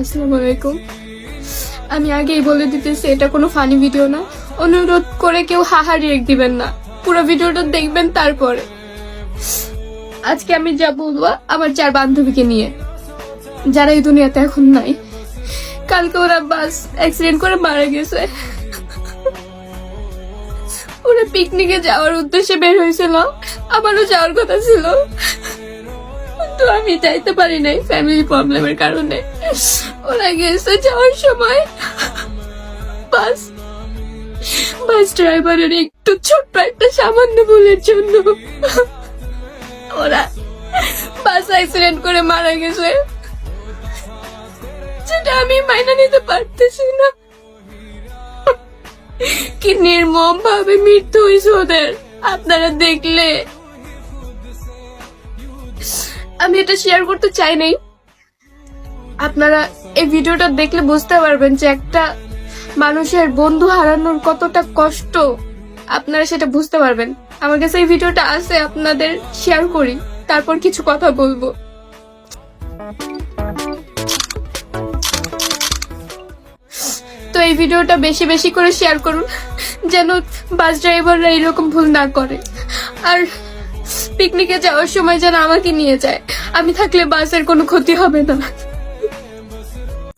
আসসালামু আলাইকুম। আমি আগেই বলে দিতেছি এটা কোনো ফানি ভিডিও না। অনুরোধ করে কেউ হাহা রিয়েক্ট দিবেন না, পুরো ভিডিওটা দেখবেন। তারপরে আজকে আমি যা বলবো আমার 4 বান্ধবীকে নিয়ে, যারা এই দুনিয়াতে এখন নাই। কালকে ওরা বাস অ্যাক্সিডেন্ট করে মারা গেছে। ওরা পিকনিকে যাওয়ার উদ্দেশ্যে বের হয়েছিল, আমারও যাওয়ার কথা ছিল, তো আমি যাইতে পারি নাই ফ্যামিলি প্রবলেমের কারণে। ওরা গেছে, যাওয়ার সময় বাস ড্রাইভারের একটু ছোট্ট একটা সামান্য ভুলের জন্য ওরা বাস অ্যাক্সিডেন্ট করে মারা গেছে, যেটা আমি মাইনা নিতে পারতেছি না। কি নির্মম ভাবে মৃত্যু হয়েছে ওদের, আপনারা দেখলে। আমি এটা শেয়ার করতে চাই নাই, আপনারা এই ভিডিওটা দেখলে বুঝতে পারবেন যে একটা মানুষের বন্ধু হারানোর কতটা কষ্ট, আপনারা সেটা বুঝতে পারবেন। আমার কাছে এই ভিডিওটা আছে, আপনাদের শেয়ার করি, তারপর কিছু কথা বলবো। তো এই ভিডিওটা বেশি বেশি করে শেয়ার করুন, যেন বাস ড্রাইভাররা এরকম ভুল না করে। আর পিকনিকে যাওয়ার সময় যেন আমাকে নিয়ে যায়, আমি থাকলে বাসের কোনো ক্ষতি হবে না।